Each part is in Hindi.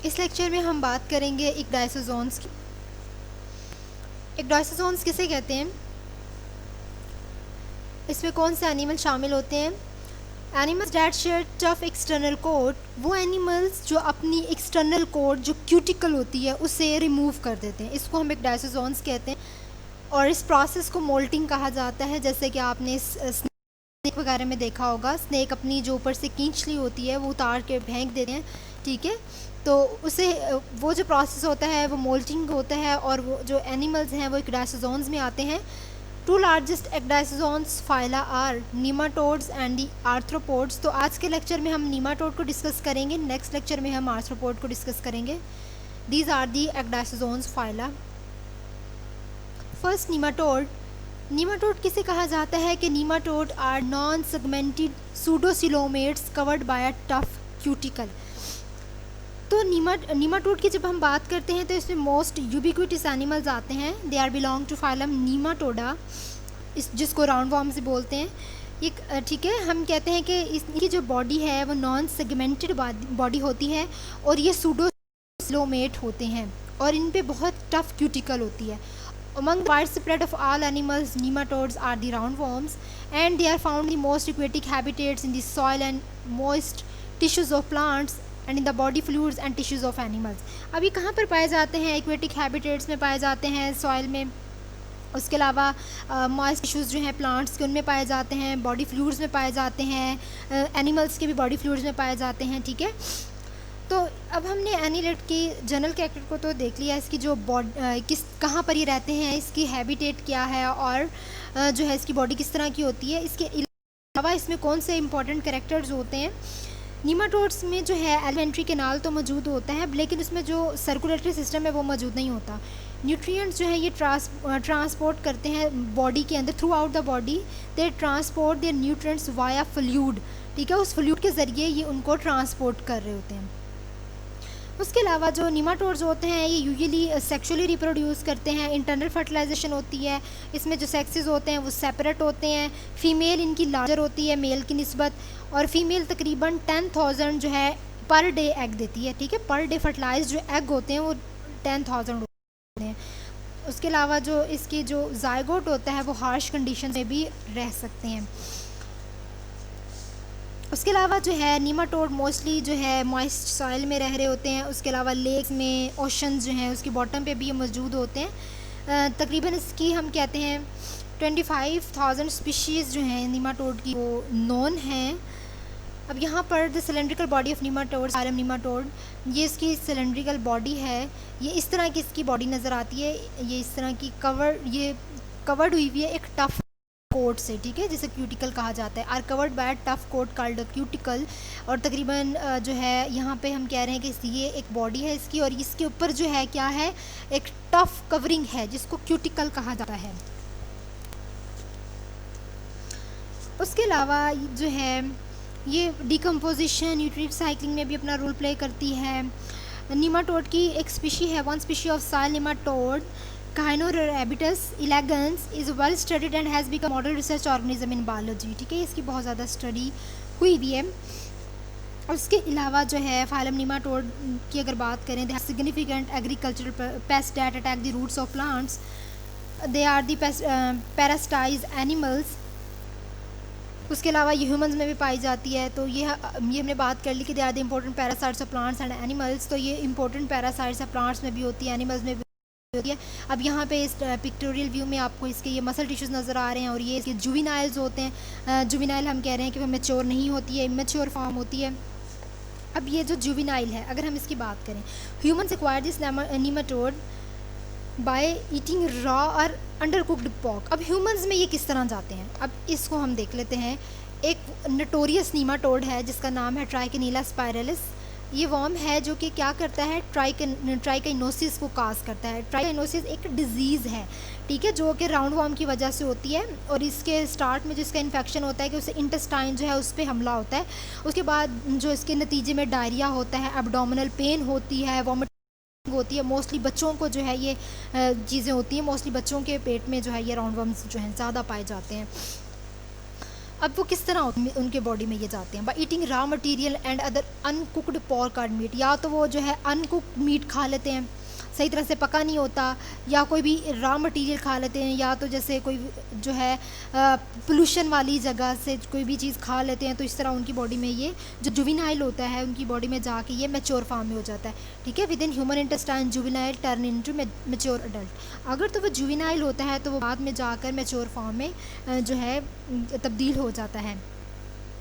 इस लेक्चर में हम बात करेंगे इक्डाइसोजोन्स की। इक्डाइसोजोन्स किसे कहते हैं, इसमें कौन से एनिमल शामिल होते हैं। Animals that share tough external coat, वो एनिमल्स जो अपनी एक्सटर्नल कोट जो क्यूटिकल होती है उसे रिमूव कर देते हैं, इसको हम इक्डाइसोजोन्स कहते हैं। और इस प्रोसेस को मोल्टिंग कहा जाता है। जैसे कि आपने स्नेक वगैरह में देखा होगा, स्नेक अपनी जो ऊपर से कींचली होती है वो उतार के फेंक देते हैं, ठीक है। तो उसे वो जो प्रोसेस होता है वो मोल्टिंग होता है, और वो जो एनिमल्स हैं वो इक्डाइसोजोन्स में आते हैं। Two largest ecdysozoans phyla are nematodes and the arthropods. तो आज के लेक्चर में हम नीमाटोड को डिस्कस करेंगे, नेक्स्ट लेक्चर में हम आर्थ्रोपोड को डिस्कस करेंगे। These are the ecdysozoans phyla. First nematode. Nematode किसे कहा जाता है कि nematode are non segmented pseudocoelomates covered by a tough cuticle. तो नीमाटोड की जब हम बात करते हैं तो इसमें मोस्ट यूबिक्विटस एनिमल्स आते हैं। They are belong to phylum nematoda, इस जिसको राउंड वॉर्म से बोलते हैं। ये ठीक है, हम कहते हैं कि इसकी जो बॉडी है वो नॉन सेगमेंटेड बॉडी होती है, और ये सूडोसिलोमेट होते हैं, और इन पे बहुत टफ क्यूटिकल होती है। Among the widespread of all animals, nematodes are the roundworms, and they are found in the most aquatic habitats in the soil and moist tissues of plants and in the body fluids and tissues of animals. अब ये कहाँ पर पाए जाते हैं, एक्वेटिक हैबिटेट्स में पाए जाते हैं, सॉइल में, उसके अलावा मॉइस्ट टिश्यूज़ जो हैं प्लांट्स के उनमें पाए जाते हैं, बॉडी फ्लूइड्स में पाए जाते हैं, एनिमल्स के भी बॉडी फ्लूइड्स में पाए जाते हैं, ठीक है। तो अब हमने एनिलेट की जनरल कैरेक्टर को तो देख लिया, इसकी जो किस कहाँ पर ये रहते हैं, इसकी हैबिटेट क्या है, और जो है इसकी बॉडी किस तरह की होती है। इसके अलावा इसमें कौन से इंपॉर्टेंट कैरेक्टर्स होते हैं। नीमाटोड्स में जो है एलिमेंट्री कैनाल तो मौजूद होता है, लेकिन उसमें जो सर्कुलेटरी सिस्टम है वो मौजूद नहीं होता। न्यूट्रिएंट्स जो है ये ट्रांसपोर्ट करते हैं बॉडी के अंदर, throughout the body they transport their nutrients via fluid, ठीक है। उस फ्लूइड के ज़रिए ये उनको ट्रांसपोर्ट कर रहे होते हैं। उसके अलावा जो नीमाटोड्स होते हैं ये यूजुअली सेक्सुअली रिप्रोड्यूस करते हैं, इंटरनल फर्टिलाइजेशन होती है, इसमें जो सेक्सेस होते हैं वो सेपरेट होते हैं। फ़ीमेल इनकी लार्जर होती है मेल की निस्बत, और फीमेल तकरीबन 10,000 जो है पर डे एग देती है, ठीक है। पर डे फर्टिलाइज जो एग होते हैं वो 10,000 होते हैं। उसके अलावा जो इसकी जो जायगोट होता है वो हार्श कंडीशन में भी रह सकते हैं। उसके अलावा जो है नीमाटोड मोस्टली जो है मॉइस्ट सॉइल में रह रहे होते हैं। उसके अलावा लेक्स में, ओशंस जो हैं उसकी बॉटम पे भी ये मौजूद होते हैं। तकरीबन इसकी हम कहते हैं 25,000 स्पीशीज़ जो हैं नीमाटोड की वो नोन हैं। अब यहाँ पर the cylindrical body of nematode, phylum nematode, ये इसकी सिलेंड्रिकल बॉडी है, ये इस तरह की इसकी बॉडी नज़र आती है, ये इस तरह की कवर्ड हुई हुई है एक टफ कोट से, ठीक है, जिसे क्यूटिकल कहा जाता है। Are covered by tough coat called cuticle. और तकरीबन जो है यहाँ पे हम कह रहे हैं कि ये एक बॉडी है इसकी, और इसके ऊपर जो है क्या है, एक टफ कवरिंग है जिसको क्यूटिकल कहा जाता है। उसके अलावा जो है ये डिकम्पोजिशन, न्यूट्रिएंट साइक्लिंग में भी अपना रोल प्ले करती है। नीमाटोड की एक स्पीशी है, one species of soil nematode Caenorhabditis elegans is well studied and has become model research organism in biology, ठीक है। इसकी बहुत ज़्यादा स्टडी हुई भी है। उसके अलावा जो है फाइलम नीमाटोड की अगर बात करें, they are significant agricultural pest that attack the roots of plants, they are the parasitise animals. उसके अलावा ये ह्यूमंस में भी पाई जाती है। तो ये हमने बात कर ली कि they are the important parasites of plants and animals. तो ये इंपॉर्टेंट पैरासाइट्स ऑफ प्लांट्स में भी होती है, एनिमल्स में होती है। अब यहाँ पे इस पिक्टोरियल व्यू में आपको इसके ये मसल टिश्यूज़ नज़र आ रहे हैं, और ये इसके जुविनाइल्स होते हैं। जुविनाइल हम कह रहे हैं कि वो मैच्योर नहीं होती है, इमेच्योर फॉर्म होती है। अब ये जो जुविनाइल है, अगर हम इसकी बात करें, humans acquire this nematode by eating raw और अंडर कुक्ड पॉर्क। अब ह्यूमन्स में ये किस तरह जाते हैं, अब इसको हम देख लेते हैं। एक नोटोरियस नीमाटोड है जिसका नाम है ट्राइकेनिला स्पाइरलिस। ये वर्म है जो कि क्या करता है, ट्राइकाइनोसिस को काज करता है। ट्राइकाइनोसिस एक डिजीज़ है, ठीक है, जो कि राउंड वर्म की वजह से होती है, और इसके स्टार्ट में जो इसका इन्फेक्शन होता है कि उसे इंटेस्टाइन जो है उस पर हमला होता है। उसके बाद जो इसके नतीजे में डायरिया होता है, एब्डोमिनल पेन होती है, वॉमिटिंग होती है। मोस्टली बच्चों को जो है ये चीज़ें होती हैं, मोस्टली बच्चों के पेट में जो है ये राउंड वर्म्स जो हैं ज़्यादा पाए जाते हैं। अब वो किस तरह उनके बॉडी में ये जाते हैं, by eating raw material and other uncooked pork और मीट। या तो वो जो है अनकुक्ड मीट खा लेते हैं, सही तरह से पका नहीं होता, या कोई भी रॉ मटेरियल खा लेते हैं, या तो जैसे कोई जो है पोल्यूशन वाली जगह से कोई भी चीज़ खा लेते हैं, तो इस तरह उनकी बॉडी में ये जो जुवेनाइल होता है उनकी बॉडी में जाके ये मैच्योर फॉर्म में हो जाता है। ठीक है, with in human intestine juvenile turn into mature adult. अगर तो वो जुवेनाइल होता है तो वो बाद में जाकर मैच्योर फॉर्म में जो है तब्दील हो जाता है।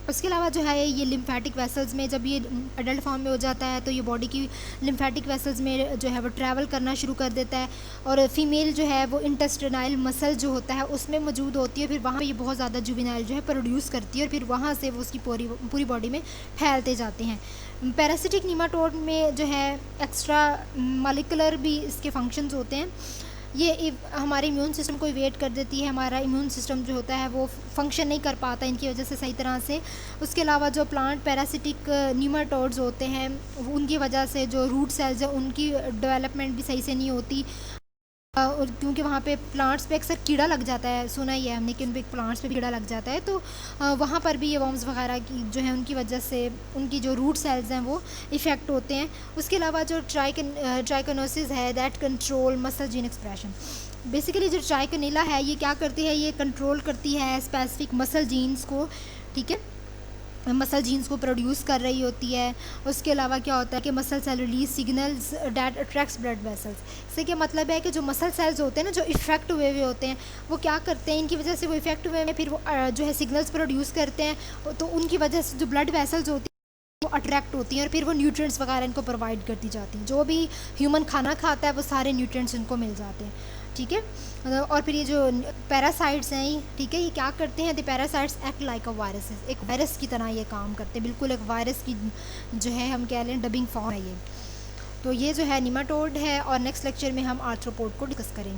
उसके अलावा जो है ये लिम्फेटिक वेसल्स में जब ये अडल्ट फॉर्म में हो जाता है तो ये बॉडी की लिम्फेटिक वेसल्स में जो है वो ट्रैवल करना शुरू कर देता है, और फीमेल जो है वो इंटेस्टाइनल मसल जो होता है उसमें मौजूद होती है, फिर वहाँ पे ये बहुत ज़्यादा जुवेनाइल जो है प्रोड्यूस करती है, और फिर वहाँ से वो उसकी पूरी बॉडी में फैलते जाते हैं। पैरासिटिक नीमाटोड में जो है एक्स्ट्रा मॉलिक्यूलर भी इसके फंक्शंस होते हैं। ये हमारे इम्यून सिस्टम को इवेट कर देती है, हमारा इम्यून सिस्टम जो होता है वो फंक्शन नहीं कर पाता इनकी वजह से सही तरह से। उसके अलावा जो प्लांट पैरासिटिक नीमाटोड्स होते हैं उनकी वजह से जो रूट सेल्स है उनकी डेवलपमेंट भी सही से नहीं होती, और क्योंकि वहाँ पे प्लांट्स पे अक्सर कीड़ा लग जाता है, सुना ही है हमने कि उन पे प्लांट्स पे कीड़ा लग जाता है, तो वहाँ पर भी ये वर्म्स वगैरह की जो है उनकी वजह से उनकी जो रूट सेल्स हैं वो इफ़ेक्ट होते हैं। उसके अलावा जो ट्राइकोनोसिस है that control muscle gene expression. Basically जो ट्राइकोनिला है ये क्या करती है, ये कंट्रोल करती है स्पेसिफिक मसल जीन्स को। ठीक है, मसल जीन्स को प्रोड्यूस कर रही होती है। उसके अलावा क्या होता है कि muscle cell release signals that attracts blood vessels. इससे क्या मतलब है कि जो मसल सेल्स होते हैं ना, जो इफेक्ट हुए होते हैं, वो क्या करते हैं, इनकी वजह से वो इफेक्ट हुए में फिर वो जो है सिग्नल्स प्रोड्यूस करते हैं, तो उनकी वजह से जो ब्लड वेसल्स होती हैं वो अट्रैक्ट होती हैं, और फिर वो न्यूट्रिएंट्स वगैरह इनको प्रोवाइड करती जाती हैं। जो भी ह्यूमन खाना खाता है वो सारे न्यूट्रिएंट्स इनको मिल जाते हैं। ठीक है, और फिर ये जो पैरासाइट्स हैं, ठीक है, ये क्या करते हैं, the parasites act like a virus, एक वायरस की तरह ये काम करते हैं, बिल्कुल एक वायरस की जो है हम कह लें डबिंग फॉर्म है ये। तो ये जो है नीमाटोड है, और नेक्स्ट लेक्चर में हम आर्थ्रोपोड को डिस्कस करेंगे।